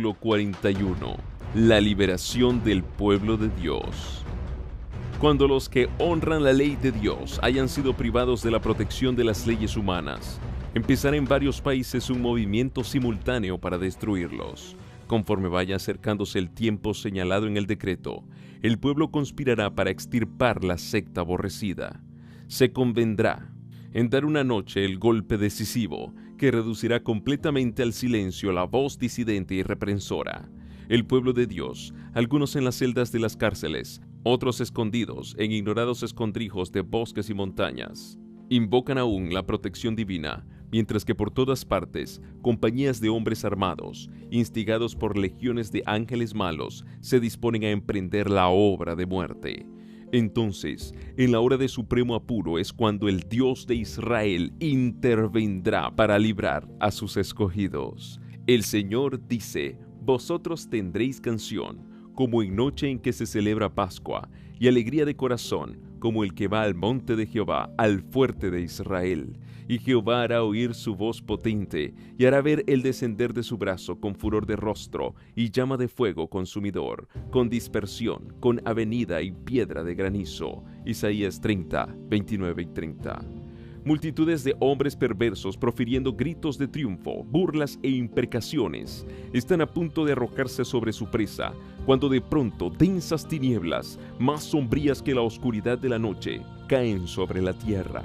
Capítulo 41. La liberación del pueblo de Dios. Cuando los que honran la ley de Dios hayan sido privados de la protección de las leyes humanas, empezará en varios países un movimiento simultáneo para destruirlos. Conforme vaya acercándose el tiempo señalado en el decreto, el pueblo conspirará para extirpar la secta aborrecida. Se convendrá en dar una noche el golpe decisivo que reducirá completamente al silencio la voz disidente y reprensora. El pueblo de Dios, algunos en las celdas de las cárceles, otros escondidos en ignorados escondrijos de bosques y montañas, invocan aún la protección divina, mientras que por todas partes, compañías de hombres armados, instigados por legiones de ángeles malos, se disponen a emprender la obra de muerte. Entonces, en la hora de supremo apuro es cuando el Dios de Israel intervendrá para librar a sus escogidos. El Señor dice: vosotros tendréis canción, como en noche en que se celebra Pascua, y alegría de corazón, como el que va al monte de Jehová, al fuerte de Israel. Y Jehová hará oír su voz potente, y hará ver el descender de su brazo con furor de rostro, y llama de fuego consumidor, con dispersión, con avenida y piedra de granizo. Isaías 30, 29 y 30. Multitudes de hombres perversos profiriendo gritos de triunfo, burlas e imprecaciones, están a punto de arrojarse sobre su presa, cuando de pronto densas tinieblas, más sombrías que la oscuridad de la noche, caen sobre la tierra.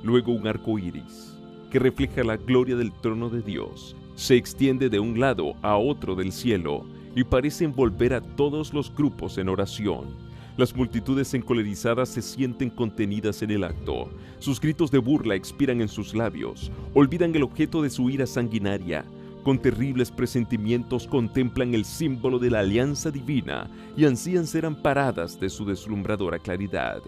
Luego un arco iris, que refleja la gloria del trono de Dios, se extiende de un lado a otro del cielo y parece envolver a todos los grupos en oración. Las multitudes encolerizadas se sienten contenidas en el acto. Sus gritos de burla expiran en sus labios. Olvidan el objeto de su ira sanguinaria. Con terribles presentimientos contemplan el símbolo de la alianza divina y ansían ser amparadas de su deslumbradora claridad.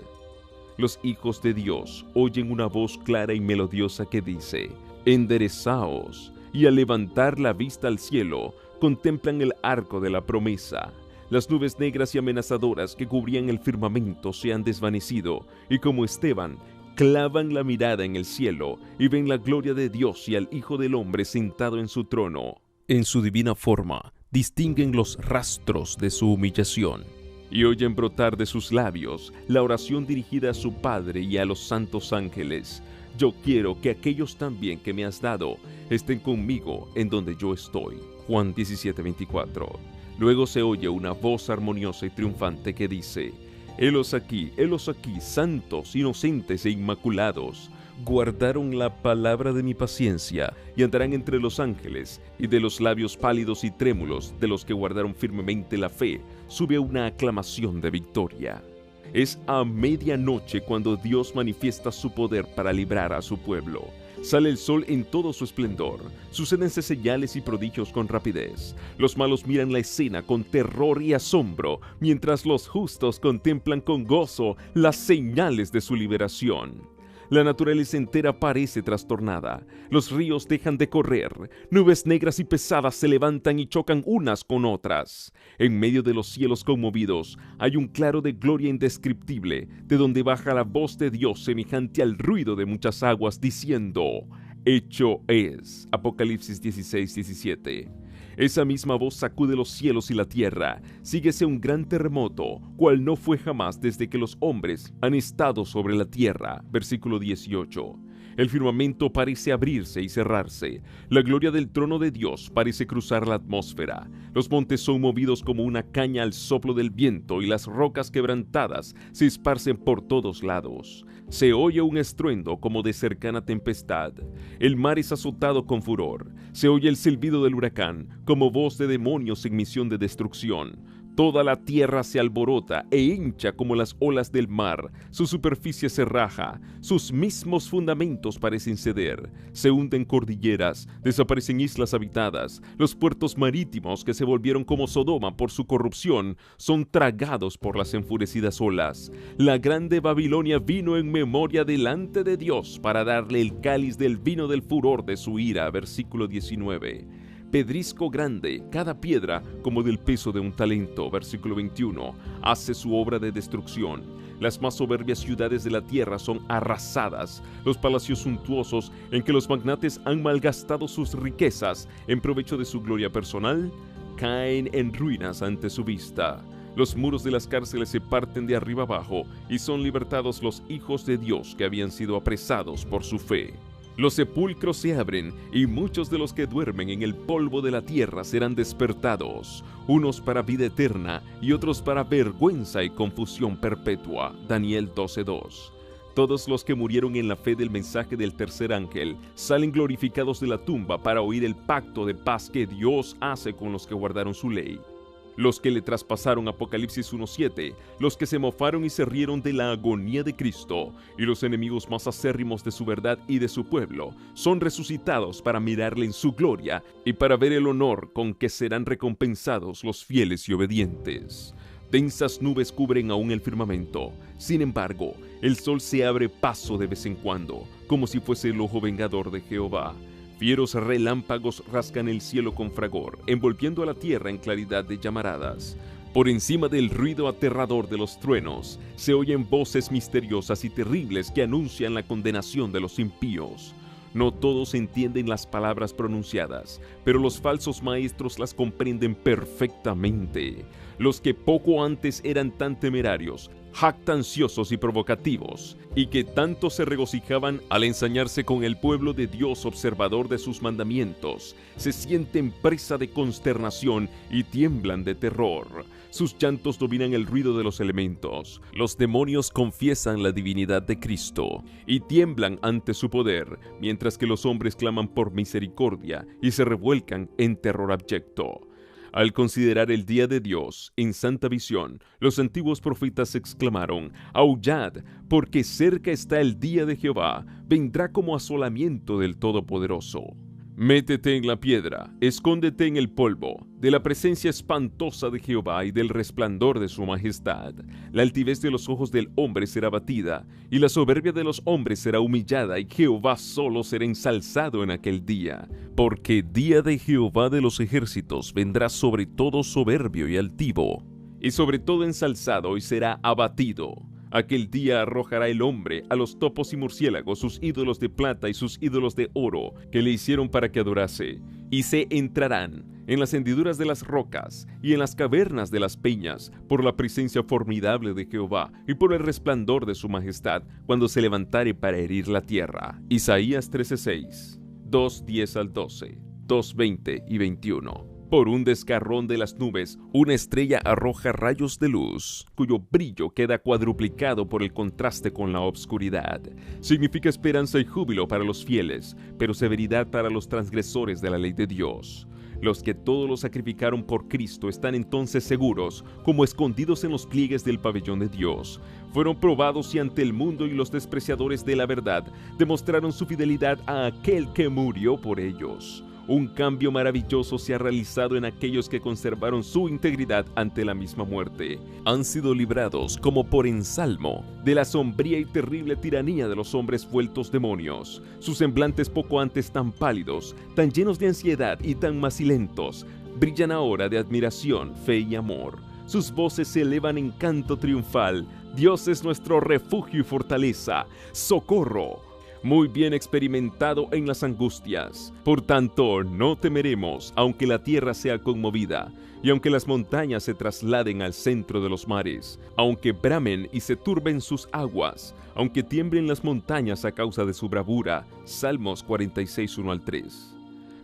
Los hijos de Dios oyen una voz clara y melodiosa que dice: enderezaos, y al levantar la vista al cielo, contemplan el arco de la promesa. Las nubes negras y amenazadoras que cubrían el firmamento se han desvanecido, y como Esteban, clavan la mirada en el cielo y ven la gloria de Dios y al Hijo del Hombre sentado en su trono. En su divina forma, distinguen los rastros de su humillación, y oyen brotar de sus labios la oración dirigida a su Padre y a los santos ángeles: yo quiero que aquellos también que me has dado estén conmigo en donde yo estoy. Juan 17:24. Luego se oye una voz armoniosa y triunfante que dice: helos aquí, santos, inocentes e inmaculados, guardaron la palabra de mi paciencia y andarán entre los ángeles, y de los labios pálidos y trémulos de los que guardaron firmemente la fe, sube una aclamación de victoria. Es a medianoche cuando Dios manifiesta su poder para librar a su pueblo. Sale el sol en todo su esplendor, sucédense señales y prodigios con rapidez. Los malos miran la escena con terror y asombro, mientras los justos contemplan con gozo las señales de su liberación. La naturaleza entera parece trastornada, los ríos dejan de correr, nubes negras y pesadas se levantan y chocan unas con otras. En medio de los cielos conmovidos hay un claro de gloria indescriptible, de donde baja la voz de Dios semejante al ruido de muchas aguas, diciendo: hecho es. Apocalipsis 16, 17. Esa misma voz sacude los cielos y la tierra. Síguese un gran terremoto, cual no fue jamás desde que los hombres han estado sobre la tierra. Versículo 18. El firmamento parece abrirse y cerrarse. La gloria del trono de Dios parece cruzar la atmósfera. Los montes son movidos como una caña al soplo del viento y las rocas quebrantadas se esparcen por todos lados. Se oye un estruendo como de cercana tempestad. El mar es azotado con furor. Se oye el silbido del huracán como voz de demonios en misión de destrucción. Toda la tierra se alborota e hincha como las olas del mar. Su superficie se raja, sus mismos fundamentos parecen ceder. Se hunden cordilleras, desaparecen islas habitadas. Los puertos marítimos que se volvieron como Sodoma por su corrupción son tragados por las enfurecidas olas. La grande Babilonia vino en memoria delante de Dios para darle el cáliz del vino del furor de su ira. Versículo 19. Pedrisco grande, cada piedra como del peso de un talento. Versículo 21. Hace su obra de destrucción. Las más soberbias ciudades de la tierra son arrasadas. Los palacios suntuosos en que los magnates han malgastado sus riquezas en provecho de su gloria personal caen en ruinas ante su vista. Los muros de las cárceles se parten de arriba abajo y son libertados los hijos de Dios que habían sido apresados por su fe. Los sepulcros se abren y muchos de los que duermen en el polvo de la tierra serán despertados, unos para vida eterna y otros para vergüenza y confusión perpetua. Daniel 12:2. Todos los que murieron en la fe del mensaje del tercer ángel salen glorificados de la tumba para oír el pacto de paz que Dios hace con los que guardaron su ley. Los que le traspasaron, Apocalipsis 1:7, los que se mofaron y se rieron de la agonía de Cristo, y los enemigos más acérrimos de su verdad y de su pueblo, son resucitados para mirarle en su gloria y para ver el honor con que serán recompensados los fieles y obedientes. Densas nubes cubren aún el firmamento. Sin embargo, el sol se abre paso de vez en cuando, como si fuese el ojo vengador de Jehová. Fieros relámpagos rascan el cielo con fragor, envolviendo a la tierra en claridad de llamaradas. Por encima del ruido aterrador de los truenos, se oyen voces misteriosas y terribles que anuncian la condenación de los impíos. No todos entienden las palabras pronunciadas, pero los falsos maestros las comprenden perfectamente. Los que poco antes eran tan temerarios, jactanciosos y provocativos, y que tanto se regocijaban al ensañarse con el pueblo de Dios observador de sus mandamientos, se sienten presa de consternación y tiemblan de terror. Sus llantos dominan el ruido de los elementos. Los demonios confiesan la divinidad de Cristo y tiemblan ante su poder, mientras que los hombres claman por misericordia y se revuelcan en terror abyecto. Al considerar el día de Dios en santa visión, los antiguos profetas exclamaron: «Aullad, porque cerca está el día de Jehová, vendrá como asolamiento del Todopoderoso». Métete en la piedra, escóndete en el polvo, de la presencia espantosa de Jehová y del resplandor de su majestad. La altivez de los ojos del hombre será batida, y la soberbia de los hombres será humillada, y Jehová solo será ensalzado en aquel día. Porque día de Jehová de los ejércitos vendrá sobre todo soberbio y altivo, y sobre todo ensalzado, y será abatido. Aquel día arrojará el hombre a los topos y murciélagos sus ídolos de plata y sus ídolos de oro que le hicieron para que adorase, y se entrarán en las hendiduras de las rocas y en las cavernas de las peñas por la presencia formidable de Jehová y por el resplandor de su majestad cuando se levantare para herir la tierra. Isaías 13:6, 2:10 al 12, 2:20 y 21. Por un descarrón de las nubes, una estrella arroja rayos de luz, cuyo brillo queda cuadruplicado por el contraste con la obscuridad. Significa esperanza y júbilo para los fieles, pero severidad para los transgresores de la ley de Dios. Los que todos lo sacrificaron por Cristo están entonces seguros, como escondidos en los pliegues del pabellón de Dios. Fueron probados y ante el mundo y los despreciadores de la verdad demostraron su fidelidad a aquel que murió por ellos. Un cambio maravilloso se ha realizado en aquellos que conservaron su integridad ante la misma muerte. Han sido librados, como por ensalmo, de la sombría y terrible tiranía de los hombres vueltos demonios. Sus semblantes poco antes tan pálidos, tan llenos de ansiedad y tan macilentos, brillan ahora de admiración, fe y amor. Sus voces se elevan en canto triunfal. Dios es nuestro refugio y fortaleza. ¡Socorro! Muy bien experimentado en las angustias. Por tanto, no temeremos, aunque la tierra sea conmovida, y aunque las montañas se trasladen al centro de los mares, aunque bramen y se turben sus aguas, aunque tiemblen las montañas a causa de su bravura. Salmos 46, 1 al 3.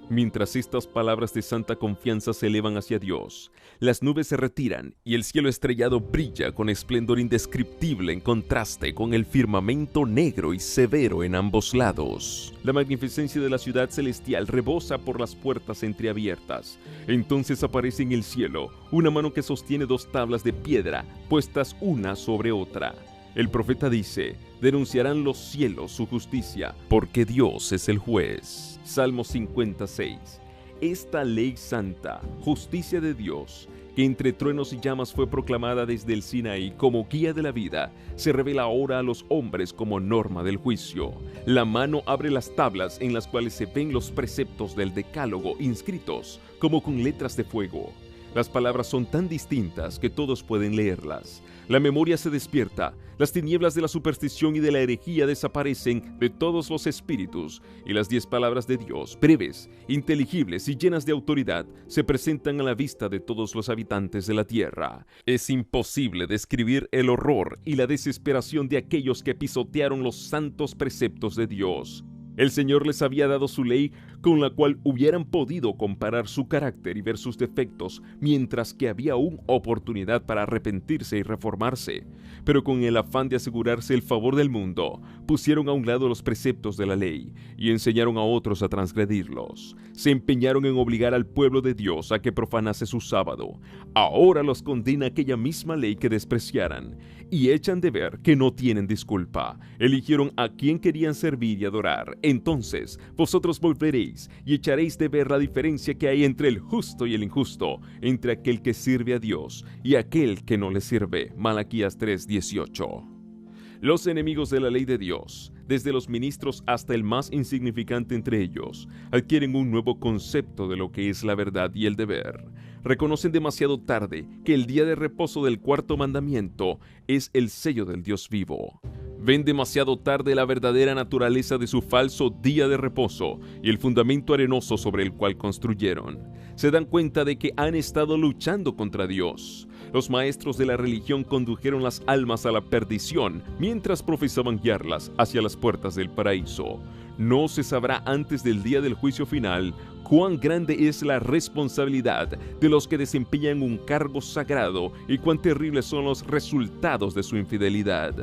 Mientras estas palabras de santa confianza se elevan hacia Dios, las nubes se retiran y el cielo estrellado brilla con esplendor indescriptible en contraste con el firmamento negro y severo en ambos lados. La magnificencia de la ciudad celestial rebosa por las puertas entreabiertas. Entonces aparece en el cielo una mano que sostiene dos tablas de piedra puestas una sobre otra. El profeta dice: denunciarán los cielos su justicia, porque Dios es el juez. Salmo 56. Esta ley santa, justicia de Dios, que entre truenos y llamas fue proclamada desde el Sinaí como guía de la vida, se revela ahora a los hombres como norma del juicio. La mano abre las tablas en las cuales se ven los preceptos del decálogo inscritos como con letras de fuego. Las palabras son tan distintas que todos pueden leerlas. La memoria se despierta, las tinieblas de la superstición y de la herejía desaparecen de todos los espíritus, y las 10 palabras de Dios, breves, inteligibles y llenas de autoridad, se presentan a la vista de todos los habitantes de la tierra. Es imposible describir el horror y la desesperación de aquellos que pisotearon los santos preceptos de Dios. El Señor les había dado su ley con la cual hubieran podido comparar su carácter y ver sus defectos, mientras que había aún oportunidad para arrepentirse y reformarse. Pero con el afán de asegurarse el favor del mundo, pusieron a un lado los preceptos de la ley y enseñaron a otros a transgredirlos. Se empeñaron en obligar al pueblo de Dios a que profanase su sábado. Ahora los condena aquella misma ley que despreciaran y echan de ver que no tienen disculpa. Eligieron a quien querían servir y adorar. Entonces vosotros volveréis y echaréis de ver la diferencia que hay entre el justo y el injusto, entre aquel que sirve a Dios y aquel que no le sirve. Malaquías 3:18. Los enemigos de la ley de Dios, desde los ministros hasta el más insignificante entre ellos, adquieren un nuevo concepto de lo que es la verdad y el deber. Reconocen demasiado tarde que el día de reposo del cuarto mandamiento es el sello del Dios vivo. Ven demasiado tarde la verdadera naturaleza de su falso día de reposo y el fundamento arenoso sobre el cual construyeron. Se dan cuenta de que han estado luchando contra Dios. Los maestros de la religión condujeron las almas a la perdición mientras profesaban guiarlas hacia las puertas del paraíso. No se sabrá antes del día del juicio final cuán grande es la responsabilidad de los que desempeñan un cargo sagrado y cuán terribles son los resultados de su infidelidad.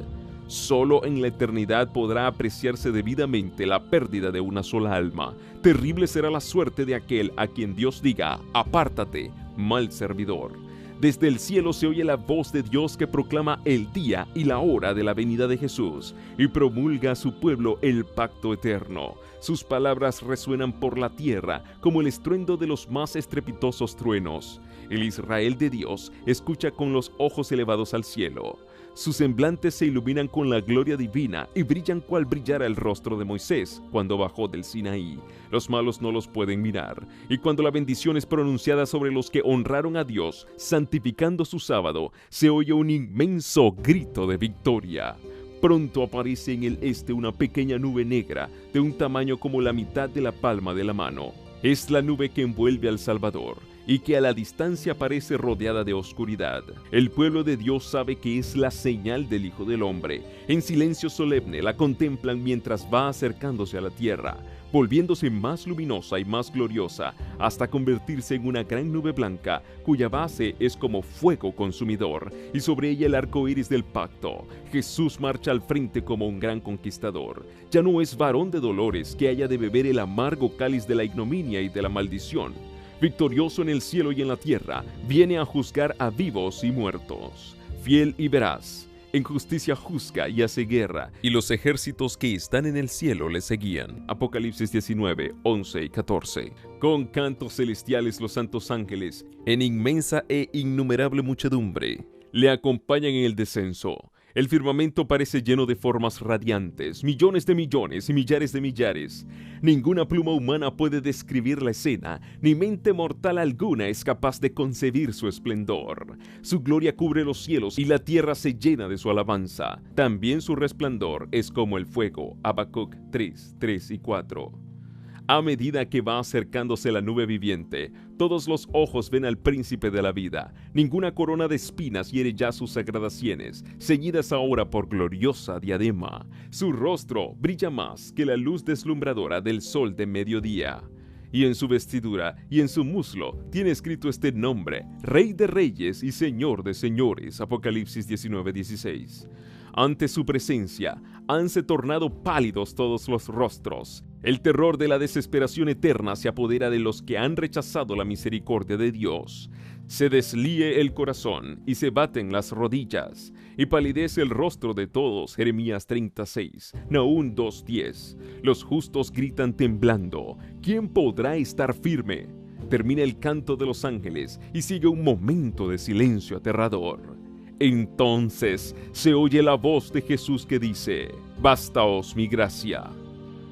Solo en la eternidad podrá apreciarse debidamente la pérdida de una sola alma. Terrible será la suerte de aquel a quien Dios diga: apártate, mal servidor. Desde el cielo se oye la voz de Dios que proclama el día y la hora de la venida de Jesús y promulga a su pueblo el pacto eterno. Sus palabras resuenan por la tierra como el estruendo de los más estrepitosos truenos. El Israel de Dios escucha con los ojos elevados al cielo. Sus semblantes se iluminan con la gloria divina y brillan cual brillara el rostro de Moisés cuando bajó del Sinaí. Los malos no los pueden mirar, y cuando la bendición es pronunciada sobre los que honraron a Dios, santificando su sábado, se oye un inmenso grito de victoria. Pronto aparece en el este una pequeña nube negra, de un tamaño como la mitad de la palma de la mano. Es la nube que envuelve al Salvador, y que a la distancia parece rodeada de oscuridad. El pueblo de Dios sabe que es la señal del Hijo del Hombre. En silencio solemne la contemplan mientras va acercándose a la tierra, volviéndose más luminosa y más gloriosa, hasta convertirse en una gran nube blanca, cuya base es como fuego consumidor, y sobre ella el arco iris del pacto. Jesús marcha al frente como un gran conquistador. Ya no es varón de dolores que haya de beber el amargo cáliz de la ignominia y de la maldición. Victorioso en el cielo y en la tierra, viene a juzgar a vivos y muertos. Fiel y veraz, en justicia juzga y hace guerra, y los ejércitos que están en el cielo le seguían. Apocalipsis 19, 11 y 14. Con cantos celestiales los santos ángeles, en inmensa e innumerable muchedumbre, le acompañan en el descenso. El firmamento parece lleno de formas radiantes, millones de millones y millares de millares. Ninguna pluma humana puede describir la escena, ni mente mortal alguna es capaz de concebir su esplendor. Su gloria cubre los cielos y la tierra se llena de su alabanza. También su resplandor es como el fuego. Habacuc 3, 3 y 4. A medida que va acercándose la nube viviente, todos los ojos ven al príncipe de la vida. Ninguna corona de espinas hiere ya sus sagradas sienes, ceñidas ahora por gloriosa diadema. Su rostro brilla más que la luz deslumbradora del sol de mediodía. Y en su vestidura y en su muslo tiene escrito este nombre: Rey de Reyes y Señor de Señores. Apocalipsis 19:16. Ante su presencia hanse tornado pálidos todos los rostros. El terror de la desesperación eterna se apodera de los que han rechazado la misericordia de Dios. Se deslíe el corazón y se baten las rodillas, y palidece el rostro de todos. Jeremías 36, Nahum 2:10. Los justos gritan temblando: ¿quién podrá estar firme? Termina el canto de los ángeles y sigue un momento de silencio aterrador. Entonces se oye la voz de Jesús que dice: Bástaos mi gracia.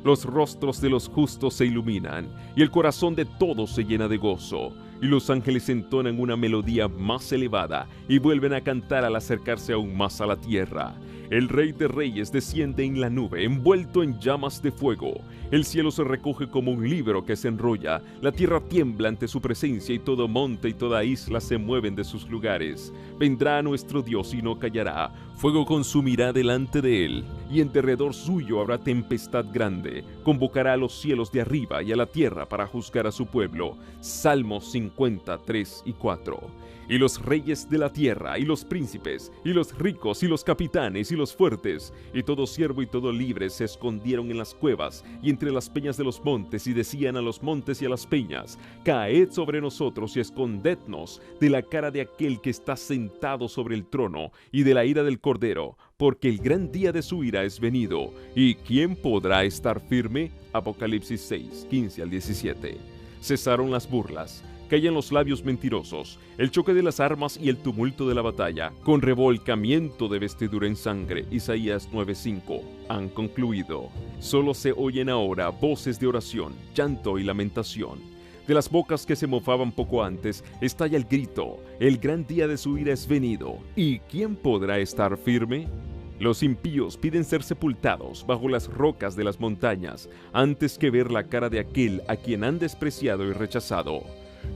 Los rostros de los justos se iluminan, y el corazón de todos se llena de gozo. Y los ángeles entonan una melodía más elevada y vuelven a cantar al acercarse aún más a la tierra. El Rey de Reyes desciende en la nube, envuelto en llamas de fuego. El cielo se recoge como un libro que se enrolla. La tierra tiembla ante su presencia y todo monte y toda isla se mueven de sus lugares. Vendrá nuestro Dios y no callará. Fuego consumirá delante de él, y en derredor suyo habrá tempestad grande. Convocará a los cielos de arriba y a la tierra para juzgar a su pueblo. Salmos 53 y 4. Y los reyes de la tierra, y los príncipes, y los ricos, y los capitanes, y los fuertes, y todo siervo y todo libre se escondieron en las cuevas, y entre las peñas de los montes, y decían a los montes y a las peñas: caed sobre nosotros y escondednos de la cara de aquel que está sentado sobre el trono, y de la ira del Cordero, porque el gran día de su ira es venido. ¿Y quién podrá estar firme? Apocalipsis 6, 15 al 17. Cesaron las burlas. Callan los labios mentirosos, el choque de las armas y el tumulto de la batalla, con revolcamiento de vestidura en sangre. Isaías 9:5. Han concluido. Solo se oyen ahora voces de oración, llanto y lamentación. De las bocas que se mofaban poco antes, estalla el grito: el gran día de su ira es venido. ¿Y quién podrá estar firme? Los impíos piden ser sepultados bajo las rocas de las montañas, antes que ver la cara de aquel a quien han despreciado y rechazado.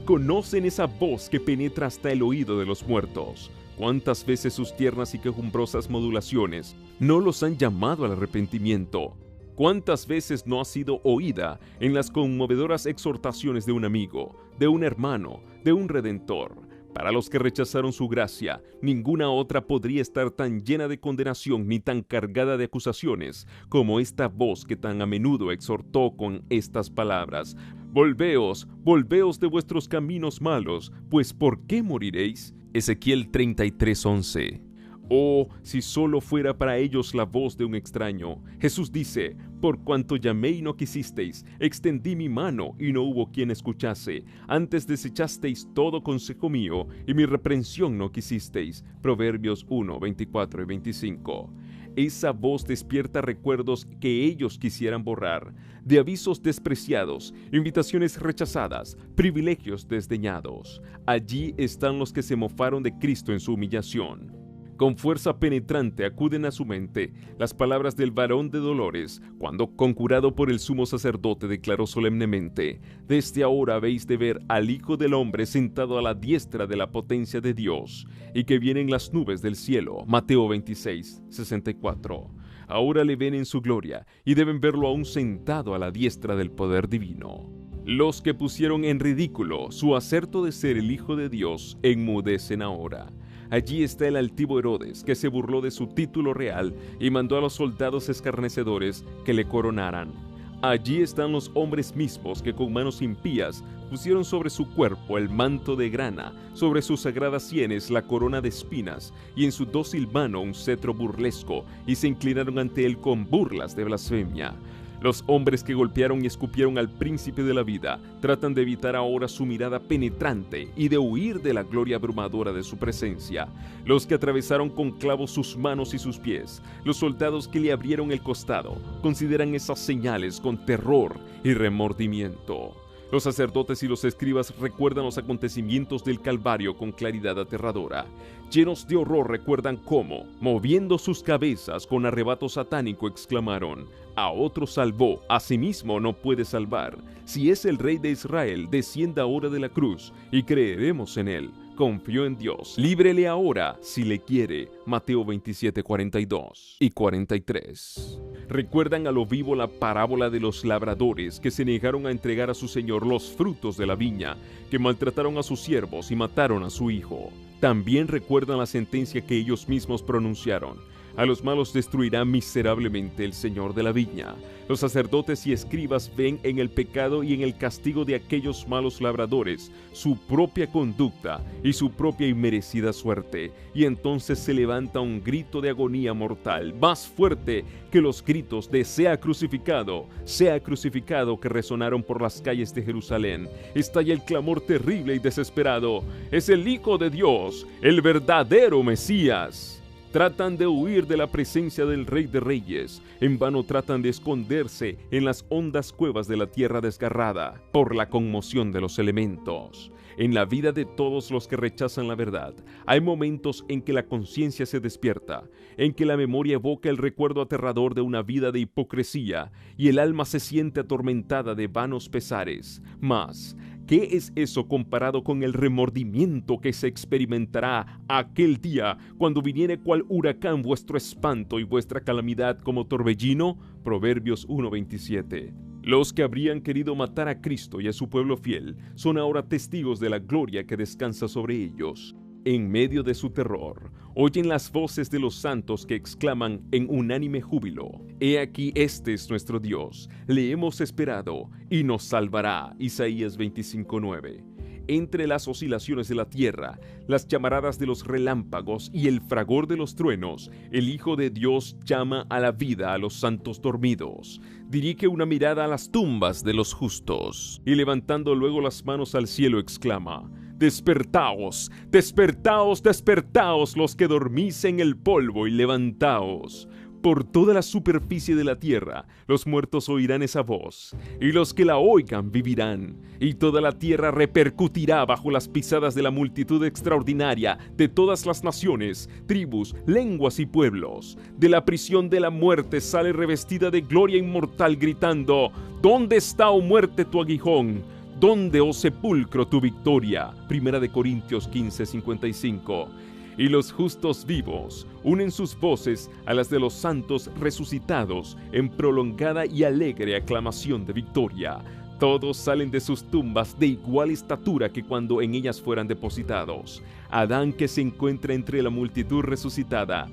Conocen esa voz que penetra hasta el oído de los muertos. ¿Cuántas veces sus tiernas y quejumbrosas modulaciones no los han llamado al arrepentimiento? ¿Cuántas veces no ha sido oída en las conmovedoras exhortaciones de un amigo, de un hermano, de un redentor? Para los que rechazaron su gracia, ninguna otra podría estar tan llena de condenación ni tan cargada de acusaciones como esta voz que tan a menudo exhortó con estas palabras: Volveos, volveos de vuestros caminos malos, pues ¿por qué moriréis? Ezequiel 33:11. Oh, si solo fuera para ellos la voz de un extraño. Jesús dice: por cuanto llamé y no quisisteis, extendí mi mano y no hubo quien escuchase. Antes desechasteis todo consejo mío y mi reprensión no quisisteis. Proverbios 1, 24 y 25. Esa voz despierta recuerdos que ellos quisieran borrar, de avisos despreciados, invitaciones rechazadas, privilegios desdeñados. Allí están los que se mofaron de Cristo en su humillación. Con fuerza penetrante acuden a su mente las palabras del varón de dolores, cuando, conjurado por el sumo sacerdote, declaró solemnemente: desde ahora habéis de ver al Hijo del Hombre sentado a la diestra de la potencia de Dios, y que viene en las nubes del cielo. Mateo 26, 64. Ahora le ven en su gloria, y deben verlo aún sentado a la diestra del poder divino. Los que pusieron en ridículo su acerto de ser el Hijo de Dios enmudecen ahora. Allí está el altivo Herodes, que se burló de su título real y mandó a los soldados escarnecedores que le coronaran. Allí están los hombres mismos que con manos impías pusieron sobre su cuerpo el manto de grana, sobre sus sagradas sienes la corona de espinas, y en su dócil mano un cetro burlesco, y se inclinaron ante él con burlas de blasfemia. Los hombres que golpearon y escupieron al príncipe de la vida tratan de evitar ahora su mirada penetrante y de huir de la gloria abrumadora de su presencia. Los que atravesaron con clavos sus manos y sus pies, los soldados que le abrieron el costado, consideran esas señales con terror y remordimiento. Los sacerdotes y los escribas recuerdan los acontecimientos del Calvario con claridad aterradora. Llenos de horror recuerdan cómo, moviendo sus cabezas con arrebato satánico, exclamaron: a otro salvó, a sí mismo no puede salvar. Si es el Rey de Israel, descienda ahora de la cruz y creeremos en él. Confió en Dios, líbrele ahora si le quiere. Mateo 27, 42 y 43. Recuerdan a lo vivo la parábola de los labradores que se negaron a entregar a su señor los frutos de la viña, que maltrataron a sus siervos y mataron a su hijo. También recuerdan la sentencia que ellos mismos pronunciaron: a los malos destruirá miserablemente el Señor de la viña. Los sacerdotes y escribas ven en el pecado y en el castigo de aquellos malos labradores su propia conducta y su propia inmerecida suerte, y entonces se levanta un grito de agonía mortal, más fuerte que los gritos de sea crucificado, que resonaron por las calles de Jerusalén. Estalla el clamor terrible y desesperado: es el Hijo de Dios, el verdadero Mesías. Tratan de huir de la presencia del Rey de Reyes. En vano tratan de esconderse en las hondas cuevas de la tierra desgarrada por la conmoción de los elementos. En la vida de todos los que rechazan la verdad, hay momentos en que la conciencia se despierta, en que la memoria evoca el recuerdo aterrador de una vida de hipocresía y el alma se siente atormentada de vanos pesares. Mas, ¿qué es eso comparado con el remordimiento que se experimentará aquel día cuando viniere cual huracán vuestro espanto y vuestra calamidad como torbellino? Proverbios 1:27. Los que habrían querido matar a Cristo y a su pueblo fiel son ahora testigos de la gloria que descansa sobre ellos. En medio de su terror, oyen las voces de los santos que exclaman en unánime júbilo: He aquí, este es nuestro Dios, le hemos esperado y nos salvará. Isaías 25:9. Entre las oscilaciones de la tierra, las llamaradas de los relámpagos y el fragor de los truenos, el Hijo de Dios llama a la vida a los santos dormidos. Dirige una mirada a las tumbas de los justos y levantando luego las manos al cielo exclama: Despertaos, despertaos, despertaos los que dormís en el polvo y levantaos. Por toda la superficie de la tierra los muertos oirán esa voz, y los que la oigan vivirán, y toda la tierra repercutirá bajo las pisadas de la multitud extraordinaria de todas las naciones, tribus, lenguas y pueblos. De la prisión de la muerte sale revestida de gloria inmortal gritando: ¿Dónde está, oh muerte, tu aguijón? ¿Dónde, oh sepulcro, tu victoria? 1 Corintios 15:55. Y los justos vivos unen sus voces a las de los santos resucitados en prolongada y alegre aclamación de victoria. Todos salen de sus tumbas de igual estatura que cuando en ellas fueran depositados. Adán, que se encuentra entre la multitud resucitada,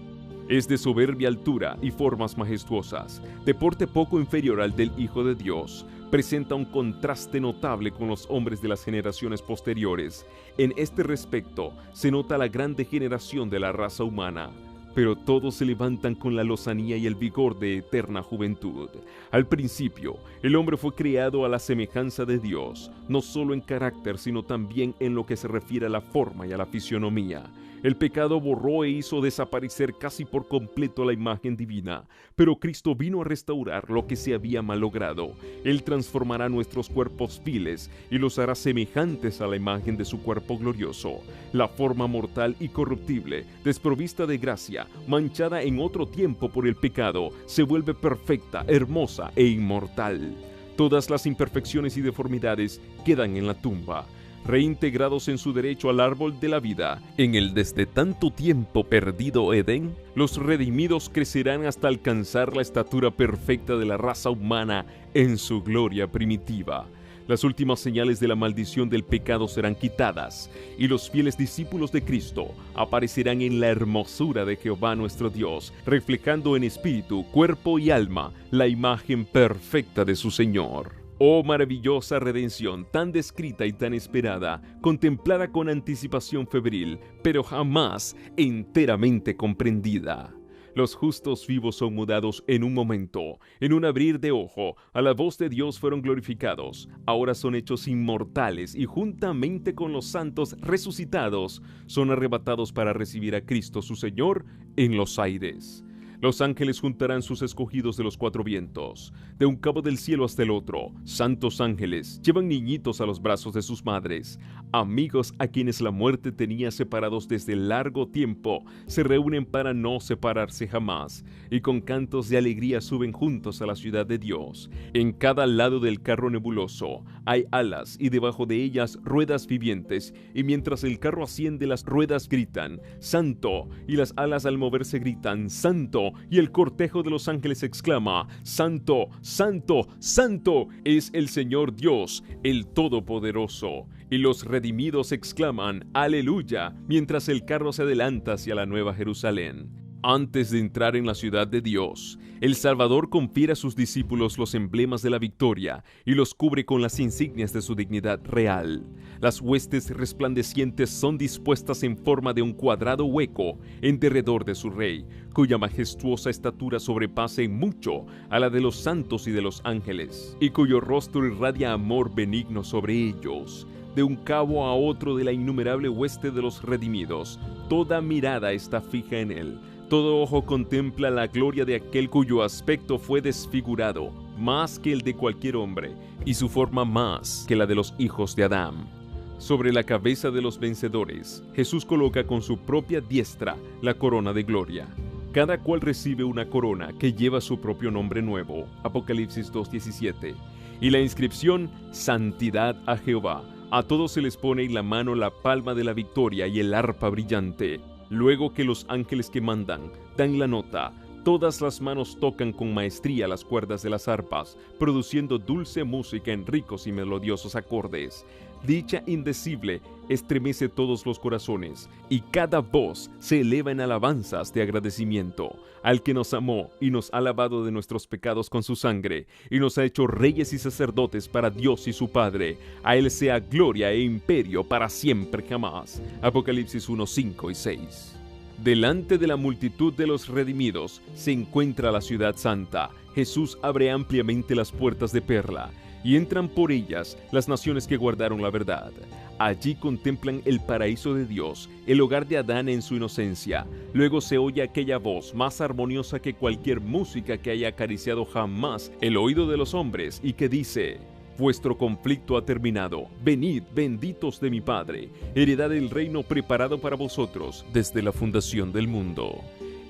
es de soberbia altura y formas majestuosas, de porte poco inferior al del Hijo de Dios. Presenta un contraste notable con los hombres de las generaciones posteriores. En este respecto se nota la gran degeneración de la raza humana, pero todos se levantan con la lozanía y el vigor de eterna juventud. Al principio, el hombre fue creado a la semejanza de Dios, no solo en carácter, sino también en lo que se refiere a la forma y a la fisionomía. El pecado borró e hizo desaparecer casi por completo la imagen divina, pero Cristo vino a restaurar lo que se había malogrado. Él transformará nuestros cuerpos viles y los hará semejantes a la imagen de su cuerpo glorioso. La forma mortal y corruptible, desprovista de gracia, manchada en otro tiempo por el pecado, se vuelve perfecta, hermosa e inmortal. Todas las imperfecciones y deformidades quedan en la tumba, reintegrados en su derecho al árbol de la vida. En el desde tanto tiempo perdido Edén, los redimidos crecerán hasta alcanzar la estatura perfecta de la raza humana en su gloria primitiva. Las últimas señales de la maldición del pecado serán quitadas, y los fieles discípulos de Cristo aparecerán en la hermosura de Jehová nuestro Dios, reflejando en espíritu, cuerpo y alma la imagen perfecta de su Señor. Oh maravillosa redención, tan descrita y tan esperada, contemplada con anticipación febril, pero jamás enteramente comprendida. Los justos vivos son mudados en un momento, en un abrir de ojo, a la voz de Dios fueron glorificados, ahora son hechos inmortales y juntamente con los santos resucitados, son arrebatados para recibir a Cristo su Señor en los aires. Los ángeles juntarán sus escogidos de los cuatro vientos, de un cabo del cielo hasta el otro. Santos ángeles llevan niñitos a los brazos de sus madres. Amigos a quienes la muerte tenía separados desde largo tiempo, se reúnen para no separarse jamás, y con cantos de alegría suben juntos a la ciudad de Dios. En cada lado del carro nebuloso hay alas, y debajo de ellas ruedas vivientes, y mientras el carro asciende las ruedas gritan, ¡Santo! Y las alas al moverse gritan, ¡Santo! Y el cortejo de los ángeles exclama, Santo, Santo, Santo es el Señor Dios, el Todopoderoso. Y los redimidos exclaman, Aleluya, mientras el carro se adelanta hacia la Nueva Jerusalén. Antes de entrar en la ciudad de Dios, el Salvador confiere a sus discípulos los emblemas de la victoria y los cubre con las insignias de su dignidad real. Las huestes resplandecientes son dispuestas en forma de un cuadrado hueco en derredor de su rey, cuya majestuosa estatura sobrepasa en mucho a la de los santos y de los ángeles, y cuyo rostro irradia amor benigno sobre ellos. De un cabo a otro de la innumerable hueste de los redimidos, toda mirada está fija en él. Todo ojo contempla la gloria de aquel cuyo aspecto fue desfigurado, más que el de cualquier hombre, y su forma más que la de los hijos de Adán. Sobre la cabeza de los vencedores, Jesús coloca con su propia diestra la corona de gloria. Cada cual recibe una corona que lleva su propio nombre nuevo, Apocalipsis 2:17, y la inscripción Santidad a Jehová. A todos se les pone en la mano la palma de la victoria y el arpa brillante. Luego que los ángeles que mandan dan la nota, todas las manos tocan con maestría las cuerdas de las arpas, produciendo dulce música en ricos y melodiosos acordes. Dicha indecible estremece todos los corazones, y cada voz se eleva en alabanzas de agradecimiento al que nos amó y nos ha lavado de nuestros pecados con su sangre, y nos ha hecho reyes y sacerdotes para Dios y su Padre. A Él sea gloria e imperio para siempre jamás. Apocalipsis 1, 5 y 6. Delante de la multitud de los redimidos se encuentra la ciudad santa. Jesús abre ampliamente las puertas de perla, y entran por ellas las naciones que guardaron la verdad. Allí contemplan el paraíso de Dios, el hogar de Adán en su inocencia. Luego se oye aquella voz más armoniosa que cualquier música que haya acariciado jamás el oído de los hombres, y que dice: vuestro conflicto ha terminado. Venid, benditos de mi Padre, heredad del reino preparado para vosotros desde la fundación del mundo.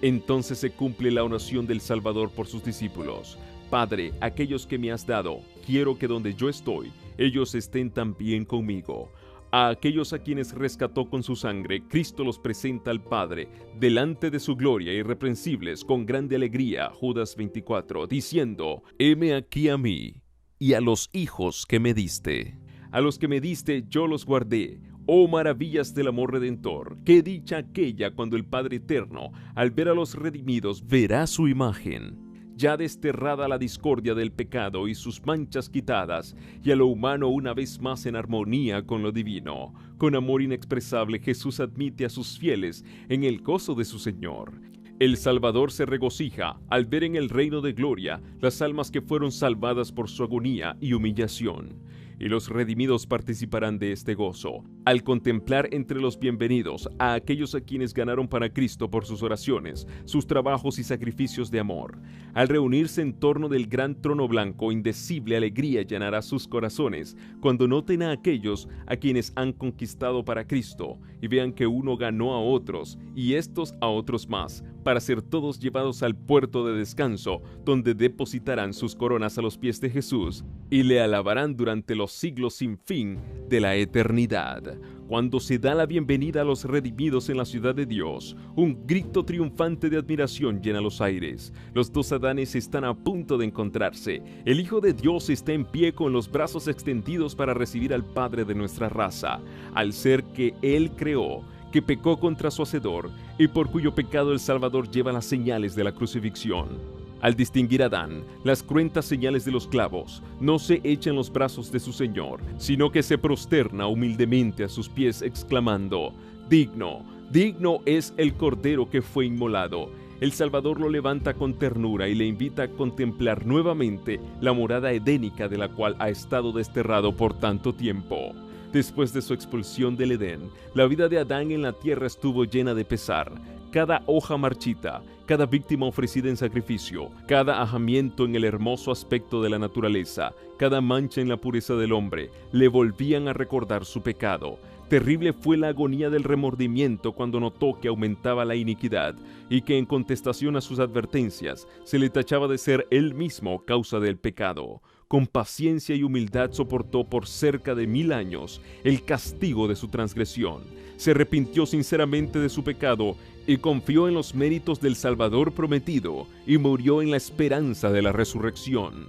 Entonces se cumple la oración del Salvador por sus discípulos. Padre, aquellos que me has dado, quiero que donde yo estoy, ellos estén también conmigo. A aquellos a quienes rescató con su sangre, Cristo los presenta al Padre, delante de su gloria, irreprensibles, con grande alegría, Judas 24, diciendo: heme aquí a mí, y a los hijos que me diste. A los que me diste yo los guardé. Oh maravillas del amor redentor, qué dicha aquella cuando el Padre Eterno, al ver a los redimidos, verá su imagen. Ya desterrada la discordia del pecado y sus manchas quitadas, y a lo humano una vez más en armonía con lo divino. Con amor inexpresable Jesús admite a sus fieles en el gozo de su Señor. El Salvador se regocija al ver en el reino de gloria las almas que fueron salvadas por su agonía y humillación. Y los redimidos participarán de este gozo, al contemplar entre los bienvenidos a aquellos a quienes ganaron para Cristo por sus oraciones, sus trabajos y sacrificios de amor. Al reunirse en torno del gran trono blanco, indecible alegría llenará sus corazones cuando noten a aquellos a quienes han conquistado para Cristo y vean que uno ganó a otros y estos a otros más, para ser todos llevados al puerto de descanso, donde depositarán sus coronas a los pies de Jesús y le alabarán durante los siglos sin fin de la eternidad. Cuando se da la bienvenida a los redimidos en la ciudad de Dios, un grito triunfante de admiración llena los aires. Los dos Adanes están a punto de encontrarse. El Hijo de Dios está en pie con los brazos extendidos para recibir al Padre de nuestra raza, al ser que Él creó, que pecó contra su Hacedor y por cuyo pecado el Salvador lleva las señales de la crucifixión. Al distinguir a Adán las cruentas señales de los clavos, no se echa en los brazos de su Señor, sino que se prosterna humildemente a sus pies exclamando: digno, digno es el Cordero que fue inmolado. El Salvador lo levanta con ternura y le invita a contemplar nuevamente la morada edénica de la cual ha estado desterrado por tanto tiempo. Después de su expulsión del Edén, la vida de Adán en la tierra estuvo llena de pesar. Cada hoja marchita, cada víctima ofrecida en sacrificio, cada ajamiento en el hermoso aspecto de la naturaleza, cada mancha en la pureza del hombre, le volvían a recordar su pecado. Terrible fue la agonía del remordimiento cuando notó que aumentaba la iniquidad y que en contestación a sus advertencias se le tachaba de ser él mismo causa del pecado. Con paciencia y humildad soportó por cerca de 1000 años el castigo de su transgresión. Se arrepintió sinceramente de su pecado y confió en los méritos del Salvador prometido y murió en la esperanza de la resurrección.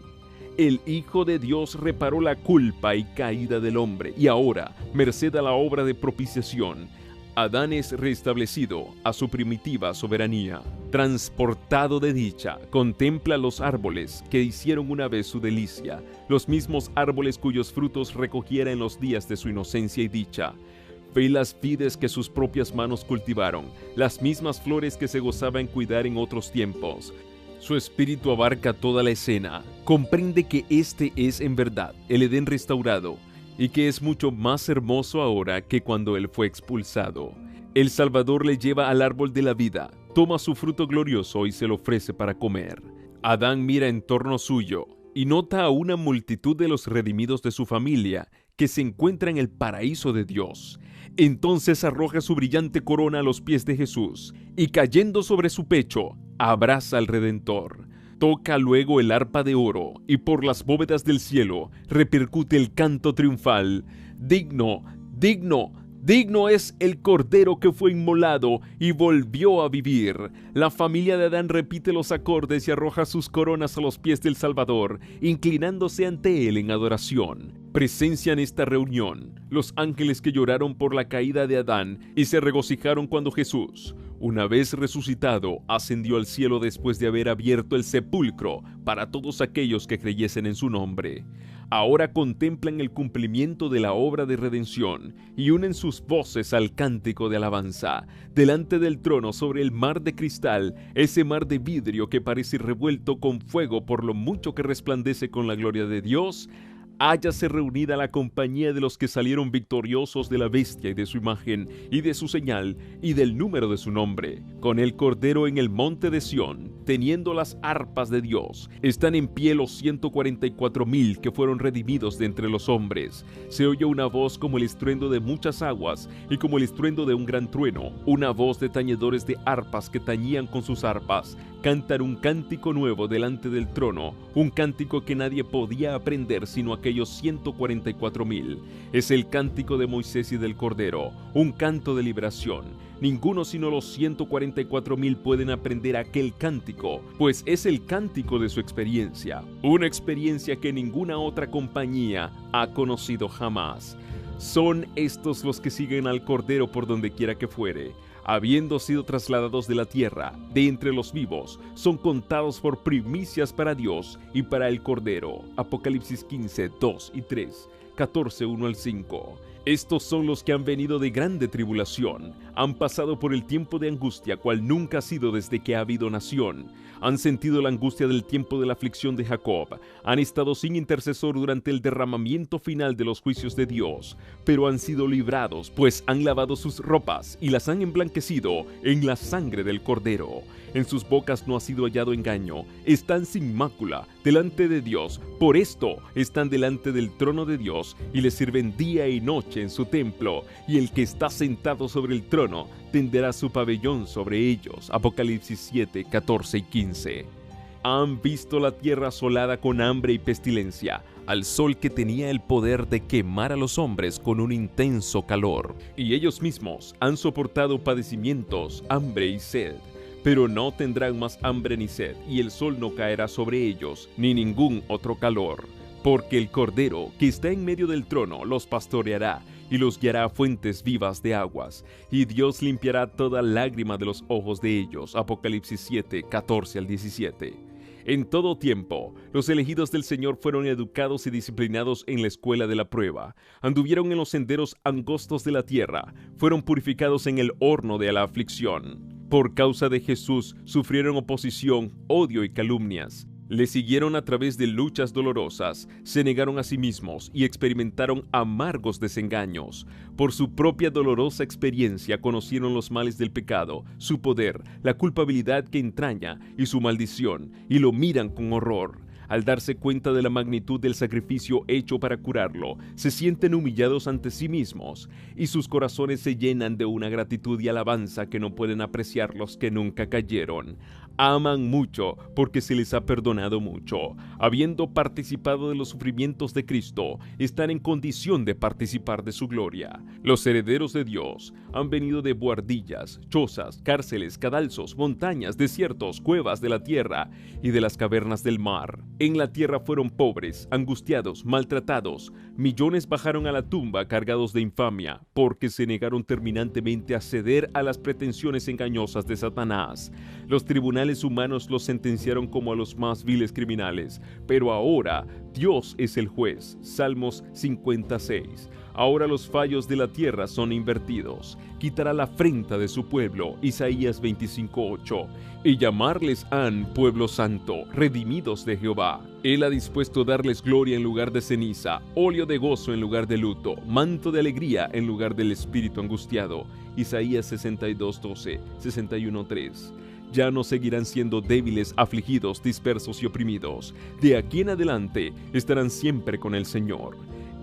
El Hijo de Dios reparó la culpa y caída del hombre y ahora, merced a la obra de propiciación, Adán es restablecido a su primitiva soberanía. Transportado de dicha, contempla los árboles que hicieron una vez su delicia, los mismos árboles cuyos frutos recogiera en los días de su inocencia y dicha. Ve las vides que sus propias manos cultivaron, las mismas flores que se gozaba en cuidar en otros tiempos. Su espíritu abarca toda la escena, comprende que este es en verdad el Edén restaurado, y que es mucho más hermoso ahora que cuando él fue expulsado. El Salvador le lleva al árbol de la vida, toma su fruto glorioso y se lo ofrece para comer. Adán mira en torno suyo y nota a una multitud de los redimidos de su familia que se encuentra en el paraíso de Dios. Entonces arroja su brillante corona a los pies de Jesús y cayendo sobre su pecho, abraza al Redentor. Toca luego el arpa de oro y por las bóvedas del cielo repercute el canto triunfal: digno, digno, digno es el Cordero que fue inmolado y volvió a vivir. La familia de Adán repite los acordes y arroja sus coronas a los pies del Salvador, inclinándose ante él en adoración. Presencian esta reunión los ángeles que lloraron por la caída de Adán y se regocijaron cuando Jesús, una vez resucitado, ascendió al cielo después de haber abierto el sepulcro para todos aquellos que creyesen en su nombre. Ahora contemplan el cumplimiento de la obra de redención y unen sus voces al cántico de alabanza. Delante del trono, sobre el mar de cristal, ese mar de vidrio que parece revuelto con fuego por lo mucho que resplandece con la gloria de Dios, hállase reunida la compañía de los que salieron victoriosos de la bestia y de su imagen y de su señal y del número de su nombre. Con el Cordero en el monte de Sión, teniendo las arpas de Dios, están en pie los 144,000 que fueron redimidos de entre los hombres. Se oye una voz como el estruendo de muchas aguas y como el estruendo de un gran trueno, una voz de tañedores de arpas que tañían con sus arpas. Cantan un cántico nuevo delante del trono, un cántico que nadie podía aprender sino aquellos 144,000. Es el cántico de Moisés y del Cordero, un canto de liberación. Ninguno sino los 144,000 pueden aprender aquel cántico, pues es el cántico de su experiencia, una experiencia que ninguna otra compañía ha conocido jamás. Son estos los que siguen al Cordero por donde quiera que fuere. Habiendo sido trasladados de la tierra, de entre los vivos, son contados por primicias para Dios y para el Cordero. Apocalipsis 15, 2 y 3, 14, 1 al 5. Estos son los que han venido de grande tribulación, han pasado por el tiempo de angustia, cual nunca ha sido desde que ha habido nación. Han sentido la angustia del tiempo de la aflicción de Jacob, han estado sin intercesor durante el derramamiento final de los juicios de Dios, pero han sido librados, pues han lavado sus ropas y las han emblanquecido en la sangre del Cordero. En sus bocas no ha sido hallado engaño, están sin mácula delante de Dios, por esto están delante del trono de Dios y le sirven día y noche en su templo, y el que está sentado sobre el trono tenderá su pabellón sobre ellos. Apocalipsis 7, 14 y 15. Han visto la tierra asolada con hambre y pestilencia, al sol que tenía el poder de quemar a los hombres con un intenso calor, y ellos mismos han soportado padecimientos, hambre y sed. Pero no tendrán más hambre ni sed, y el sol no caerá sobre ellos, ni ningún otro calor. Porque el Cordero, que está en medio del trono, los pastoreará, y los guiará a fuentes vivas de aguas, y Dios limpiará toda lágrima de los ojos de ellos. Apocalipsis 7, 14 al 17. En todo tiempo, los elegidos del Señor fueron educados y disciplinados en la escuela de la prueba. Anduvieron en los senderos angostos de la tierra, fueron purificados en el horno de la aflicción. Por causa de Jesús sufrieron oposición, odio y calumnias. Le siguieron a través de luchas dolorosas, se negaron a sí mismos y experimentaron amargos desengaños. Por su propia dolorosa experiencia conocieron los males del pecado, su poder, la culpabilidad que entraña y su maldición, y lo miran con horror. Al darse cuenta de la magnitud del sacrificio hecho para curarlo, se sienten humillados ante sí mismos, y sus corazones se llenan de una gratitud y alabanza que no pueden apreciar los que nunca cayeron. Aman mucho porque se les ha perdonado mucho. Habiendo participado de los sufrimientos de Cristo, están en condición de participar de su gloria. Los herederos de Dios han venido de buhardillas, chozas, cárceles, cadalzos, montañas, desiertos, cuevas de la tierra y de las cavernas del mar. En la tierra fueron pobres, angustiados, maltratados. Millones bajaron a la tumba cargados de infamia, porque se negaron terminantemente a ceder a las pretensiones engañosas de Satanás. Los tribunales humanos los sentenciaron como a los más viles criminales, pero ahora Dios es el juez. Salmos 56. Ahora los fallos de la tierra son invertidos. Quitará la afrenta de su pueblo. Isaías 25:8. Y llamarles han pueblo santo, redimidos de Jehová. Él ha dispuesto darles gloria en lugar de ceniza, óleo de gozo en lugar de luto, manto de alegría en lugar del espíritu angustiado. Isaías 62:12, 61:3. Ya no seguirán siendo débiles, afligidos, dispersos y oprimidos. De aquí en adelante estarán siempre con el Señor.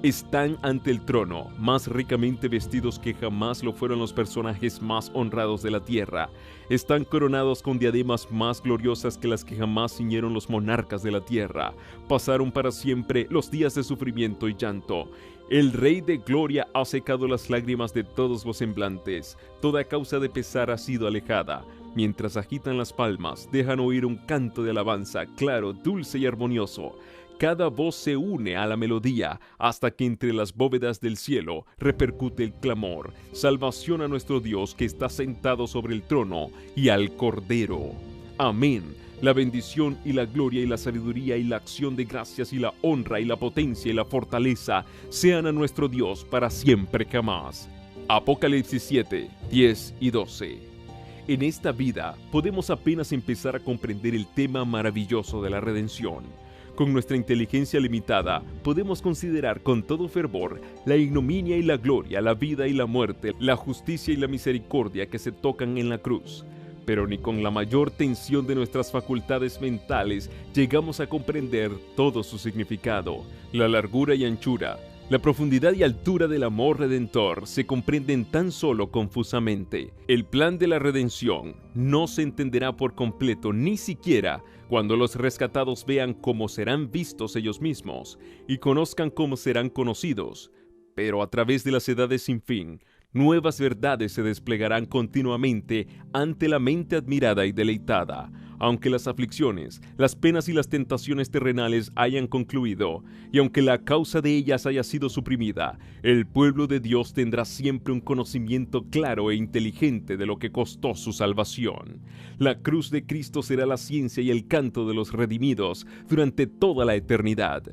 Están ante el trono, más ricamente vestidos que jamás lo fueron los personajes más honrados de la tierra. Están coronados con diademas más gloriosas que las que jamás ciñeron los monarcas de la tierra. Pasaron para siempre los días de sufrimiento y llanto. El Rey de Gloria ha secado las lágrimas de todos los semblantes. Toda causa de pesar ha sido alejada. Mientras agitan las palmas, dejan oír un canto de alabanza, claro, dulce y armonioso. Cada voz se une a la melodía hasta que entre las bóvedas del cielo repercute el clamor. Salvación a nuestro Dios que está sentado sobre el trono y al Cordero. Amén. La bendición y la gloria y la sabiduría y la acción de gracias y la honra y la potencia y la fortaleza sean a nuestro Dios para siempre jamás. Apocalipsis 7, 10 y 12. En esta vida podemos apenas empezar a comprender el tema maravilloso de la redención. Con nuestra inteligencia limitada, podemos considerar con todo fervor la ignominia y la gloria, la vida y la muerte, la justicia y la misericordia que se tocan en la cruz. Pero ni con la mayor tensión de nuestras facultades mentales llegamos a comprender todo su significado. La largura y anchura, la profundidad y altura del amor redentor se comprenden tan solo confusamente. El plan de la redención no se entenderá por completo ni siquiera cuando los rescatados vean cómo serán vistos ellos mismos y conozcan cómo serán conocidos. Pero a través de las edades sin fin, nuevas verdades se desplegarán continuamente ante la mente admirada y deleitada. Aunque las aflicciones, las penas y las tentaciones terrenales hayan concluido, y aunque la causa de ellas haya sido suprimida, el pueblo de Dios tendrá siempre un conocimiento claro e inteligente de lo que costó su salvación. La cruz de Cristo será la ciencia y el canto de los redimidos durante toda la eternidad.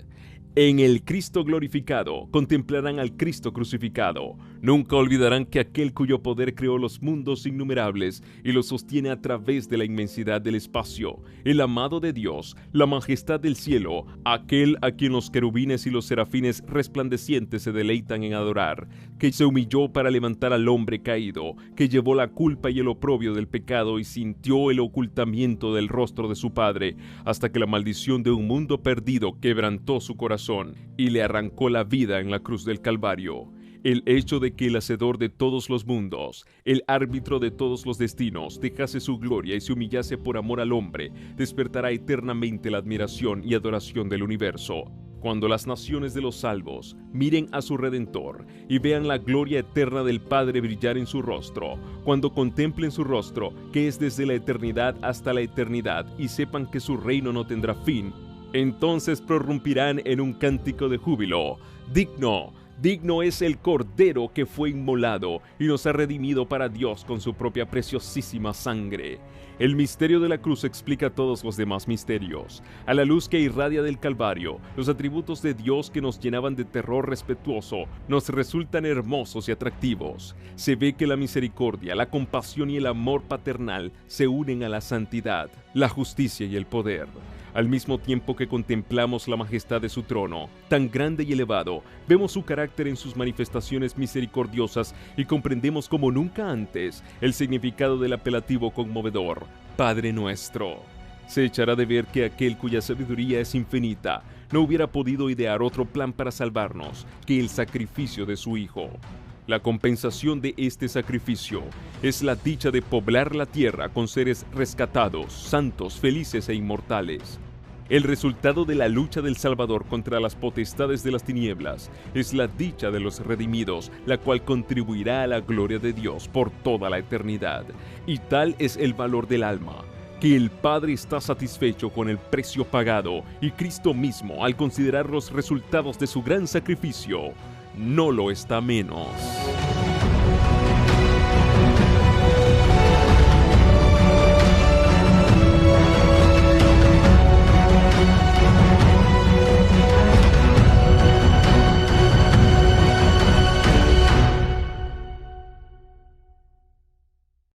En el Cristo glorificado contemplarán al Cristo crucificado. Nunca olvidarán que aquel cuyo poder creó los mundos innumerables y los sostiene a través de la inmensidad del espacio, el amado de Dios, la majestad del cielo, aquel a quien los querubines y los serafines resplandecientes se deleitan en adorar, que se humilló para levantar al hombre caído, que llevó la culpa y el oprobio del pecado y sintió el ocultamiento del rostro de su Padre, hasta que la maldición de un mundo perdido quebrantó su corazón y le arrancó la vida en la cruz del Calvario. El hecho de que el hacedor de todos los mundos, el árbitro de todos los destinos, dejase su gloria y se humillase por amor al hombre, despertará eternamente la admiración y adoración del universo. Cuando las naciones de los salvos miren a su Redentor y vean la gloria eterna del Padre brillar en su rostro, cuando contemplen su rostro, que es desde la eternidad hasta la eternidad, y sepan que su reino no tendrá fin, entonces prorrumpirán en un cántico de júbilo. Digno es el Cordero que fue inmolado y nos ha redimido para Dios con su propia preciosísima sangre. El misterio de la cruz explica todos los demás misterios. A la luz que irradia del Calvario, los atributos de Dios que nos llenaban de terror respetuoso nos resultan hermosos y atractivos. Se ve que la misericordia, la compasión y el amor paternal se unen a la santidad, la justicia y el poder. Al mismo tiempo que contemplamos la majestad de su trono, tan grande y elevado, vemos su carácter en sus manifestaciones misericordiosas y comprendemos como nunca antes el significado del apelativo conmovedor, Padre Nuestro. Se echará de ver que aquel cuya sabiduría es infinita no hubiera podido idear otro plan para salvarnos que el sacrificio de su Hijo. La compensación de este sacrificio es la dicha de poblar la tierra con seres rescatados, santos, felices e inmortales. El resultado de la lucha del Salvador contra las potestades de las tinieblas es la dicha de los redimidos, la cual contribuirá a la gloria de Dios por toda la eternidad. Y tal es el valor del alma, que el Padre está satisfecho con el precio pagado, y Cristo mismo, al considerar los resultados de su gran sacrificio, no lo está menos.